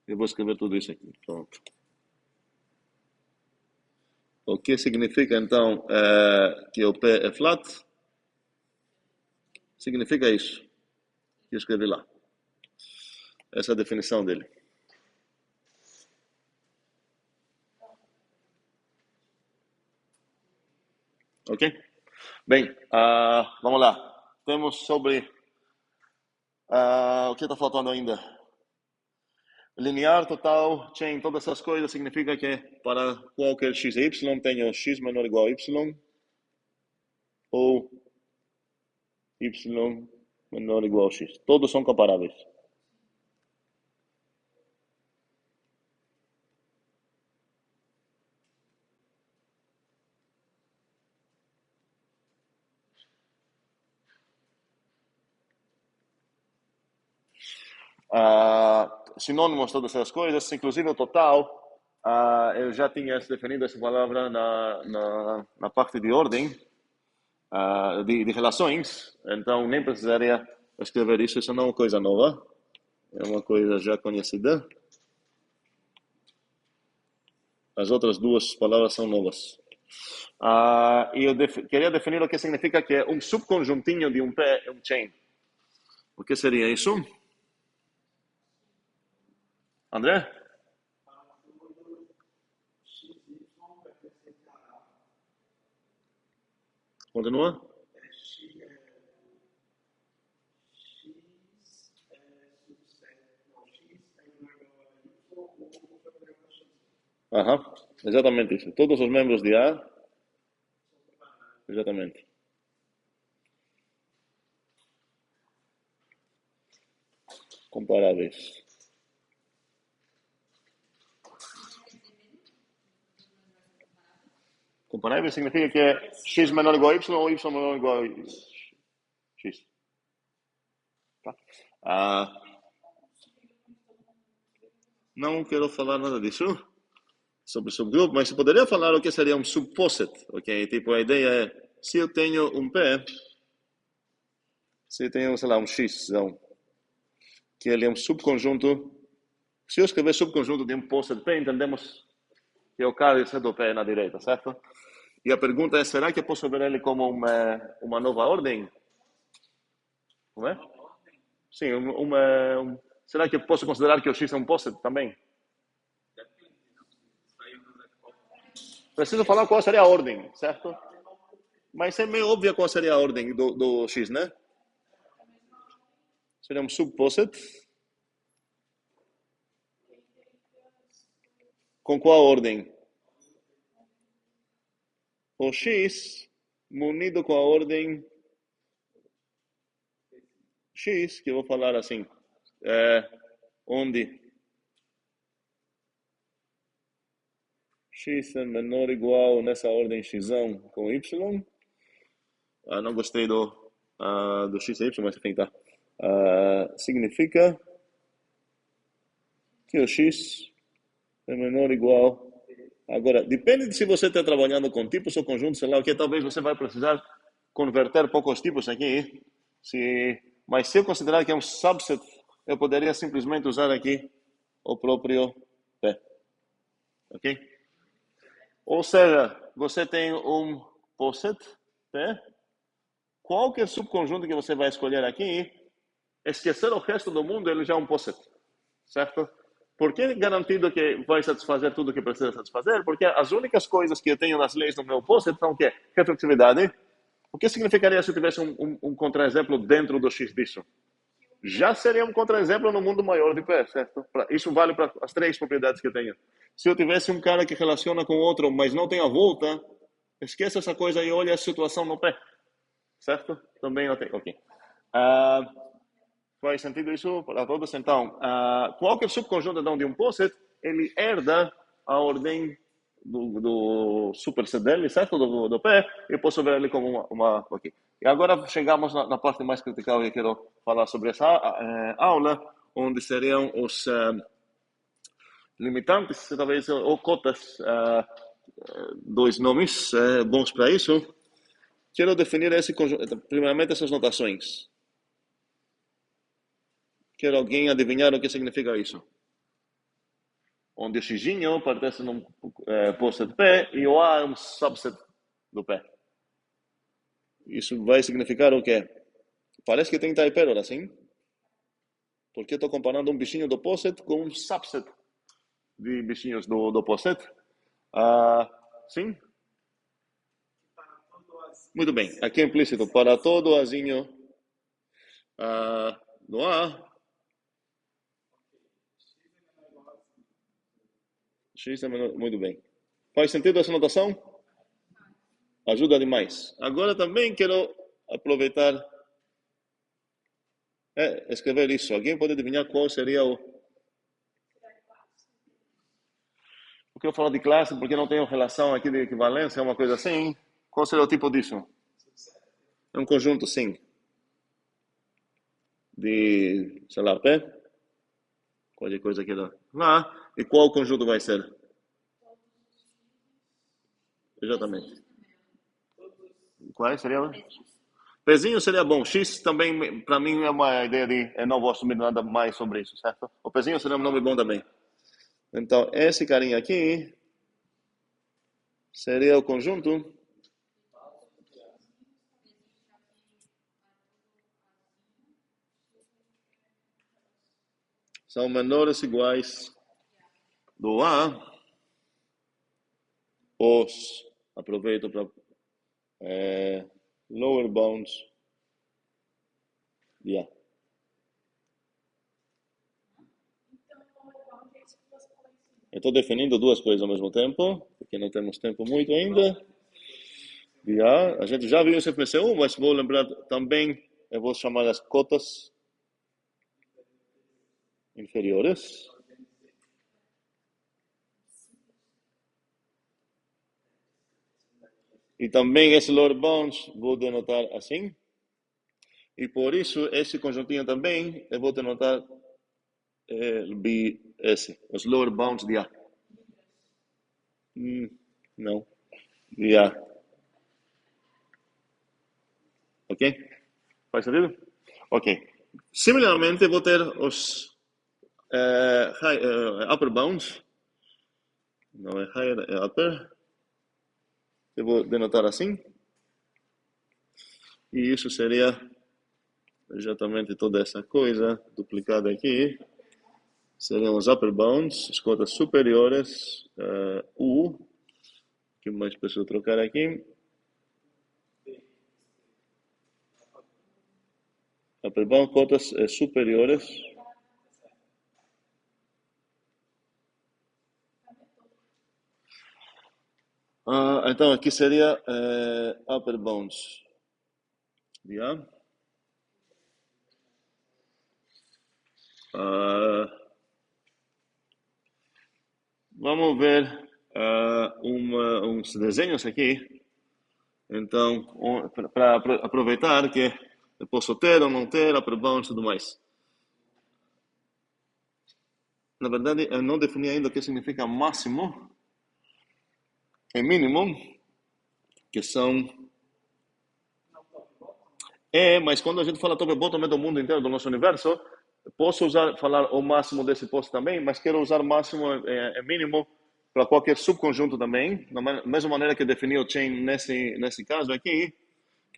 eu vou escrever tudo isso aqui. Pronto. O que significa então que o P é flat? Significa isso que eu escrevi lá. Essa é a definição dele. Ok? Bem, vamos lá. Temos sobre o que está faltando ainda. Linear, total, chain, todas essas coisas significa que para qualquer x e y tenho x menor ou igual a y ou y menor ou igual a x. Todos são comparáveis. Sinônimos, todas essas coisas, inclusive o total. Eu já tinha definido essa palavra na parte de ordem, de relações, então nem precisaria escrever isso. Isso não é uma coisa nova, é uma coisa já conhecida. As outras duas palavras são novas. E eu queria definir o que significa que um subconjuntinho de um P é um chain. O que seria isso? André? Continua? Exatamente isso. Todos os membros de A. Exatamente. Comparáveis. Comparáveis significa que é x menor ou igual a y ou y menor ou igual a x. Tá? Não quero falar nada disso sobre subgrupo, mas você poderia falar o que seria um subposet, ok? Tipo, a ideia é, se eu tenho um P, se eu tenho, sei lá, um X, que ele é um subconjunto, se eu escrever subconjunto de um poset P, entendemos que é o cálice do P na direita, certo? E a pergunta é, será que eu posso ver ele como uma nova ordem? Como é? Sim, será que eu posso considerar que o X é um poset também? Preciso falar qual seria a ordem, certo? Mas é meio óbvio qual seria a ordem do X, né? Seria um subposet. Com qual ordem? O X munido com a ordem X, que eu vou falar assim, onde X é menor ou igual nessa ordem X com Y. Não gostei do X e Y, mas enfim, tá. Significa que o X é menor ou igual. Agora, depende de se você está trabalhando com tipos ou conjuntos, sei lá o que, talvez você vai precisar converter poucos tipos aqui. Mas se eu considerar que é um subset, eu poderia simplesmente usar aqui o próprio P. Ok? Ou seja, você tem um poset P. Qualquer subconjunto que você vai escolher aqui esquecer o resto do mundo, ele já é um POSIT, certo? Por que garantido que vai satisfazer tudo que precisa satisfazer? Porque as únicas coisas que eu tenho nas leis do meu POSIT são o quê? Reflexividade. O que significaria se eu tivesse um contra-exemplo dentro do X disso? Já seria um contra-exemplo no mundo maior de pé, certo? Isso vale para as 3 propriedades que eu tenho. Se eu tivesse um cara que relaciona com outro, mas não tem a volta, esqueça essa coisa e olha a situação no pé, certo? Também não tem. Ok. Faz sentido isso para todos? Então, qualquer subconjunto de um POSIT, ele herda a ordem do superset dele, certo? Do pé, e posso ver ele como uma ok. E agora chegamos na parte mais critical que eu quero falar sobre essa aula, onde seriam os limitantes, talvez, ou cotas, 2 nomes bons para isso. Quero definir primeiramente essas notações. Quer alguém adivinhar o que significa isso? Onde o xinho pertence num POSIT P e o A é um subset do P. Isso vai significar o quê? Parece que tem typerror, assim? Porque estou comparando um bichinho do POSIT com um subset de bichinhos do POSIT. Sim? Muito bem. Aqui é implícito. Para todo azinho do A, X é menor. Muito bem. Faz sentido essa notação? Ajuda demais. Agora também quero aproveitar escrever isso. Alguém pode adivinhar qual seria o que eu falo de classe, porque não tenho relação aqui de equivalência, é uma coisa assim. Qual seria o tipo disso? É um conjunto, sim. De, sei lá, P. Qualquer coisa aqui lá. E qual conjunto vai ser? Exatamente. Qual seria? Pezinho seria bom. X também, para mim, é uma ideia de... Eu não vou assumir nada mais sobre isso, certo? O pezinho seria um nome bom também. Então, esse carinha aqui seria o conjunto são menores ou iguais do A. Aproveito para lower bounds de A. Eu estou definindo 2 coisas ao mesmo tempo, porque não temos tempo muito ainda. De A, a gente já viu isso em FMC1, mas vou lembrar também, eu vou chamar as cotas inferiores. E também esse lower bounds vou denotar assim. E por isso, esse conjuntinho também, eu vou denotar BS, os lower bounds de A. Não. De A. Ok? Faz sentido? Ok. Similarmente, vou ter os upper bounds. Não é higher, é upper. Eu vou denotar assim. E isso seria exatamente toda essa coisa duplicada aqui. Seriam os upper bounds, as cotas superiores, U. O que mais preciso trocar aqui? Upper bound, cotas superiores. Então aqui seria upper bounds de A. Vamos ver uns desenhos aqui. Então, para aproveitar que eu posso ter ou não ter upper bounds e tudo mais. Na verdade, eu não defini ainda o que significa máximo e mínimo, que são... mas quando a gente fala top e bottom é do mundo inteiro, do nosso universo, posso falar o máximo desse posto também, mas quero usar máximo e mínimo para qualquer subconjunto também, da mesma maneira que defini o chain nesse caso aqui.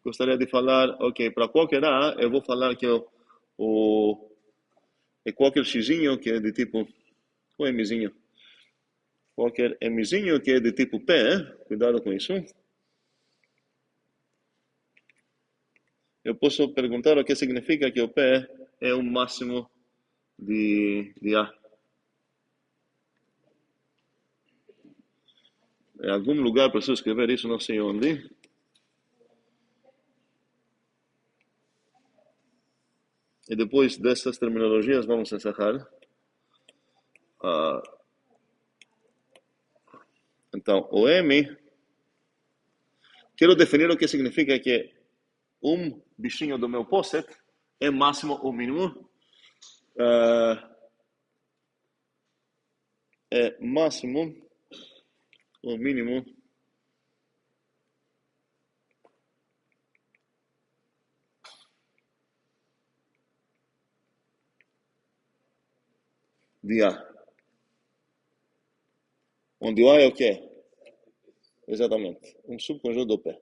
Gostaria de falar, ok, para qualquer A, eu vou falar que é qualquer xzinho que é de tipo, ou mzinho, qualquer mzinho que é de tipo P, cuidado com isso. Eu posso perguntar o que significa que o P é o máximo de A. Em algum lugar preciso escrever isso, não sei onde. E depois dessas terminologias vamos encerrar. Então, o M, quero definir o que significa que bichinho do meu post-it é máximo ou mínimo. É máximo ou mínimo de A. Onde o A é o quê? Exatamente, um subconjunto do P.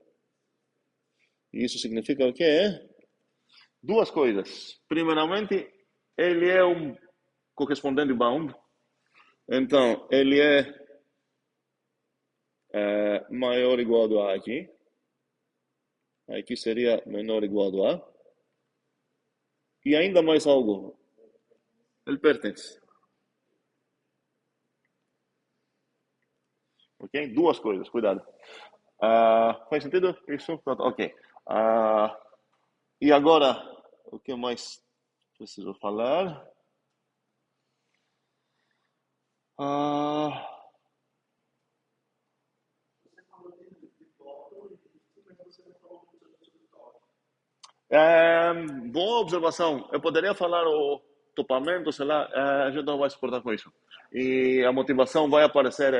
E isso significa o quê? Duas coisas. Primeiramente, ele é um correspondente bound. Então, ele é maior ou igual a A aqui. Aqui seria menor ou igual a A. E ainda mais algo. Ele pertence. Ok? Duas coisas, cuidado. Faz sentido isso? Pronto, ok. E agora, o que mais preciso falar? Boa observação. Eu poderia falar o topamento, sei lá, a gente não vai se importar com isso. E a motivação vai aparecer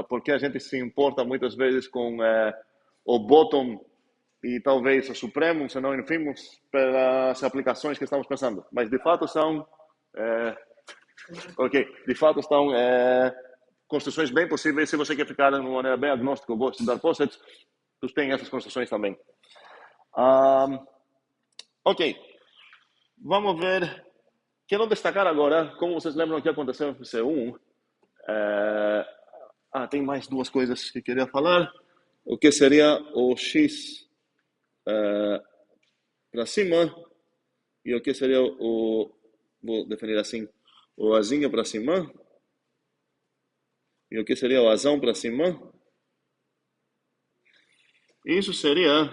porque a gente se importa muitas vezes com o bottom e talvez o supremo, se não infimos, pelas aplicações que estamos pensando. Mas de fato são, de fato estão construções bem possíveis. Se você quer ficar de uma maneira bem agnóstica, vou estudar post-its, tu tem essas construções também. Ok, vamos ver. Quero destacar agora, como vocês lembram que aconteceu no C1. Tem mais duas coisas que queria falar. O que seria o X para cima e o que seria vou definir assim, o Azinho para cima e o que seria o Azão para cima. Isso seria,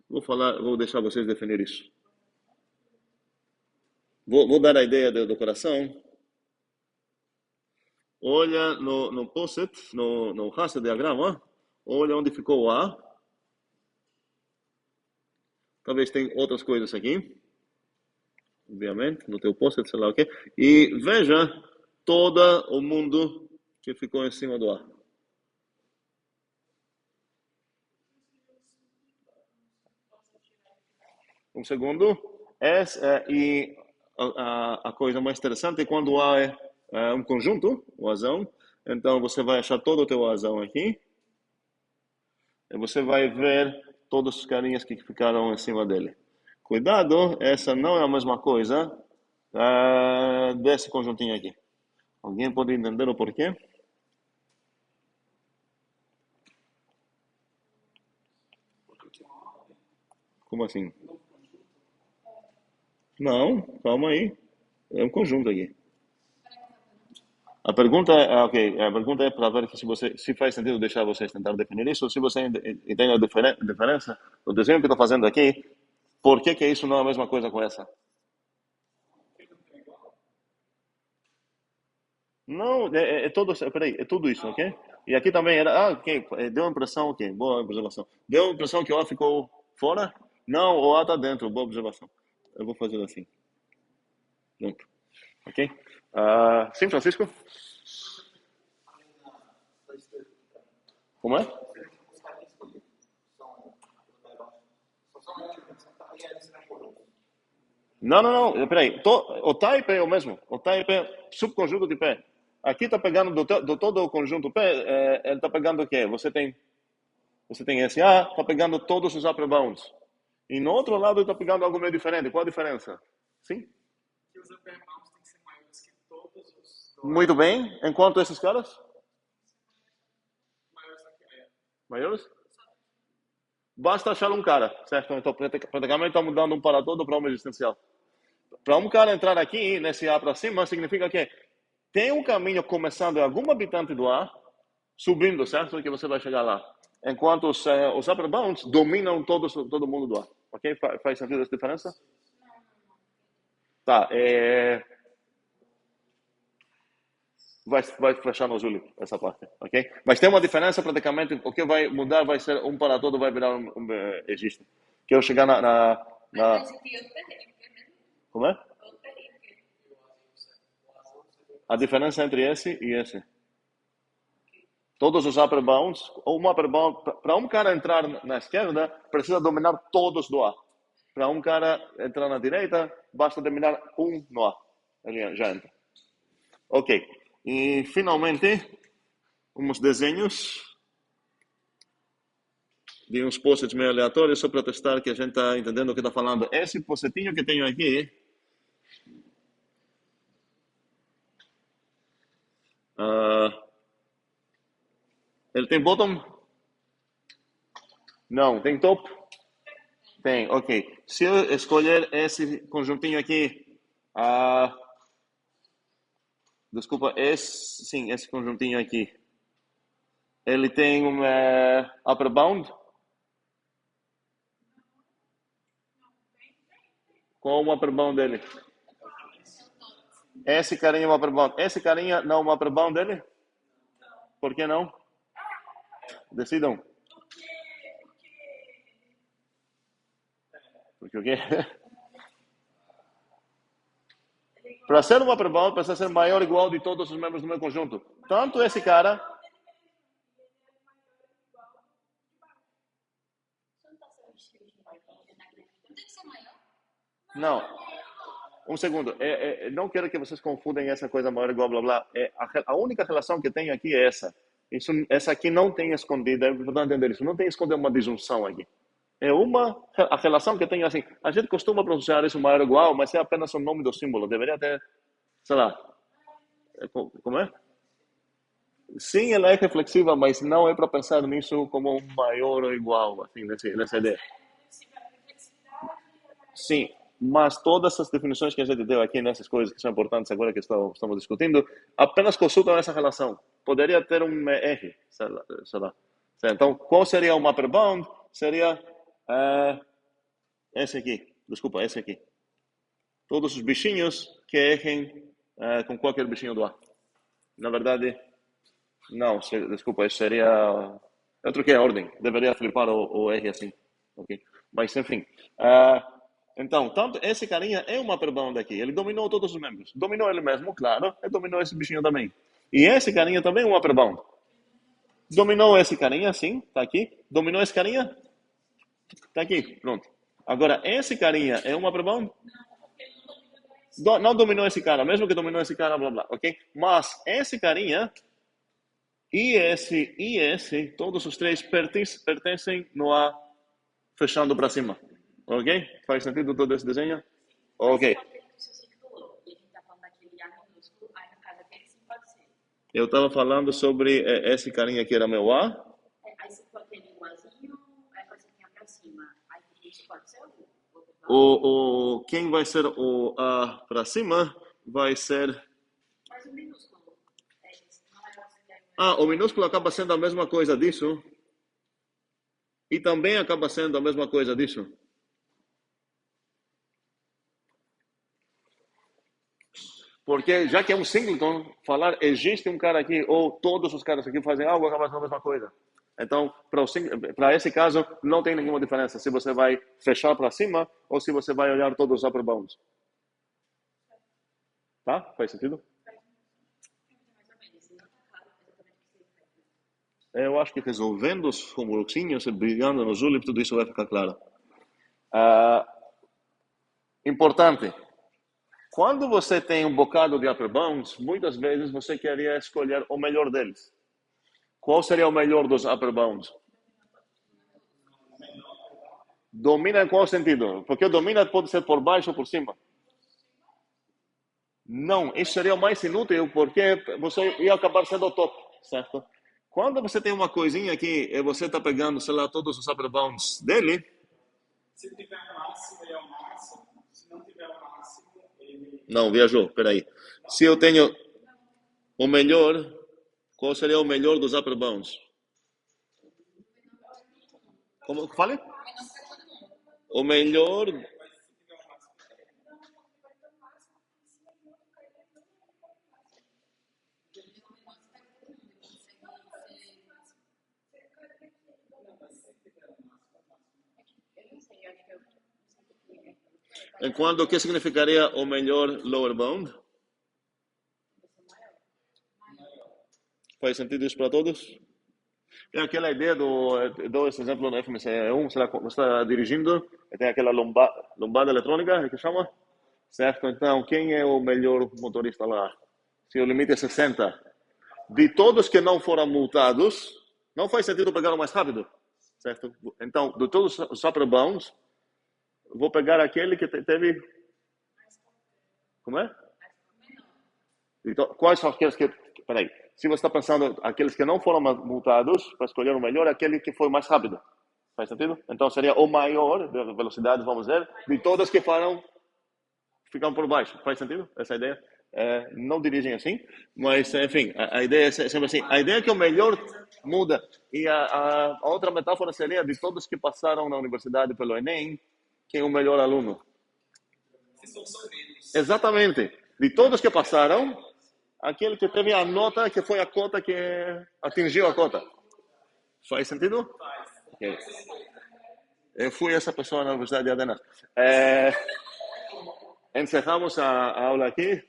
vou deixar vocês definir isso. Vou dar a ideia do coração. Olha no post-it, no raster diagrama, olha onde ficou o A. Talvez tem outras coisas aqui, obviamente, no teu post-it, sei lá o quê. E veja todo o mundo que ficou em cima do A. Um segundo. E a coisa mais interessante é quando o A é um conjunto, o Azão. Então, você vai achar todo o teu Azão aqui. E você vai ver todos os carinhas que ficaram em cima dele. Cuidado, essa não é a mesma coisa desse conjuntinho aqui. Alguém pode entender o porquê? Como assim? Não, calma aí. É um conjunto aqui. A pergunta é para ver se faz sentido deixar vocês tentar definir isso, ou se você entende a diferença do desenho que estou fazendo aqui, por que isso não é a mesma coisa com essa? Não, é tudo isso, ok? E aqui também era, ok, deu a impressão, ok, boa observação. Deu a impressão que o A ficou fora? Não, o A está dentro, boa observação. Eu vou fazer assim. Pronto. Ok? Sim, Francisco? Como é? Não, peraí. O type é o mesmo. O type é subconjunto de P. Aqui está pegando do todo o conjunto P, ele está pegando o quê? Você tem esse A, está pegando todos os upper bounds. E no outro lado está pegando algo meio diferente. Qual a diferença? Sim? Que os upper bounds têm que ser maiores que todos os Muito bem. Enquanto esses caras? maiores do que Maiores? Basta achar um cara, certo? Então, praticamente estamos dando um para todo para uma existencial. Para um cara entrar aqui, nesse A para cima, significa que tem um caminho começando em algum habitante do A, subindo, certo? Que você vai chegar lá. Enquanto os upper bounds dominam todo mundo do A. Ok? Faz sentido essa diferença? Tá. Vai fechar no Zulip essa parte, ok? Mas tem uma diferença praticamente. O que vai mudar vai ser um para todo, vai virar existe. Que eu chegar na... Como é? A diferença entre esse e esse. Todos os upper bounds, ou um upper bound, para um cara entrar na esquerda, precisa dominar todos do A. Para um cara entrar na direita, basta dominar um no A. Ele já entra. Ok. E finalmente, uns desenhos de uns post-its meio aleatórios, só para testar que a gente está entendendo o que está falando. Esse post-itinho que tenho aqui, ele tem bottom? Não. Tem top? Tem, ok. Se eu escolher esse conjuntinho aqui, desculpa, esse conjuntinho aqui, ele tem um upper bound? Qual o upper bound dele? Esse carinha é o upper bound. Esse carinha não é o upper bound dele? Por que não? Decidam. Porque o quê? Para ser um upper bound, precisa ser maior ou igual de todos os membros do meu conjunto. Tanto esse cara... Não. Um segundo. Não quero que vocês confundam essa coisa maior igual, blá, blá. A única relação que tem aqui é essa. Essa aqui não tem escondida. É importante entender isso. Não tem escondida uma disjunção aqui. A relação que tem assim. A gente costuma pronunciar isso maior igual, mas é apenas o nome do símbolo. Deveria ter, sei lá. Como é? Sim, ela é reflexiva, mas não é para pensar nisso como um maior ou igual, assim, nessa ideia. Sim, mas todas essas definições que a gente deu aqui nessas coisas que são importantes agora que estamos discutindo, apenas consultam essa relação. Poderia ter um R, sei lá. Então, qual seria o upper bound? Seria esse aqui. Desculpa, esse aqui. Todos os bichinhos que errem com qualquer bichinho do A. Na verdade, não, desculpa, isso seria... Eu troquei a ordem. Deveria flipar o R assim. Okay? Mas, enfim... Então, tanto esse carinha é um upper bound aqui. Ele dominou todos os membros. Dominou ele mesmo, claro. E dominou esse bichinho também. E esse carinha também é um upper bound. Dominou esse carinha, sim. Tá aqui. Dominou esse carinha? Tá aqui. Pronto. Agora, esse carinha é um upper bound? Não dominou esse cara. Mesmo que dominou esse cara, blá, blá. Ok? Mas esse carinha e esse, todos os três pertencem no A fechando para cima. Ok? Faz sentido todo esse desenho? Ok. Eu estava falando sobre esse carinha que era meu A. Aí você pode ter o Azinho, aí você tem a pra cima. Aí isso pode ser quem vai ser o A para cima vai ser... Mas o minúsculo. O minúsculo acaba sendo a mesma coisa disso. E também acaba sendo a mesma coisa disso. Porque, já que é um singleton, falar existe um cara aqui, ou todos os caras aqui fazem algo, acaba sendo a mesma coisa. Então, para esse caso, não tem nenhuma diferença se você vai fechar para cima ou se você vai olhar todos os upper bounds. Tá? Faz sentido? Eu acho que resolvendo os formuluxinhos e brigando no Zulip, tudo isso vai ficar claro. Importante. Quando você tem um bocado de upper bounds, muitas vezes você queria escolher o melhor deles. Qual seria o melhor dos upper bounds? Domina em qual sentido? Porque domina pode ser por baixo ou por cima. Não, isso seria mais inútil porque você ia acabar sendo top, certo? Quando você tem uma coisinha aqui e você está pegando, sei lá, todos os upper bounds dele, Se tiver o máximo, ele é o máximo. Se não tiver o máximo, ele... não, viajou, peraí. Se eu tenho o melhor, qual seria o melhor dos upper bounds? Como que fale? O melhor. Enquanto, o que significaria o melhor lower bound? Faz sentido isso para todos? É aquela ideia dou esse exemplo no FMCE1, sei lá, você está dirigindo, e tem aquela lombada eletrônica, que chama, certo? Então, quem é o melhor motorista lá? Se o limite é 60, de todos que não foram multados, não faz sentido pegar o mais rápido, certo? Então, de todos os upper bounds, vou pegar aquele que teve... Como é? Então, quais são aqueles que... Peraí. Se você está pensando aqueles que não foram multados, para escolher o melhor, aquele que foi mais rápido. Faz sentido? Então, seria o maior de velocidade, vamos dizer, de todos que ficam por baixo. Faz sentido essa ideia? Não dirigem assim, mas, enfim, a ideia é sempre assim. A ideia é que o melhor muda. E a outra metáfora seria de todos que passaram na universidade pelo Enem, quem é o melhor aluno? Exatamente. De todos que passaram, aquele que teve a nota que foi a cota que atingiu a cota. Faz sentido? Okay. Eu fui essa pessoa na Universidade de Atenas. Encerramos a aula aqui.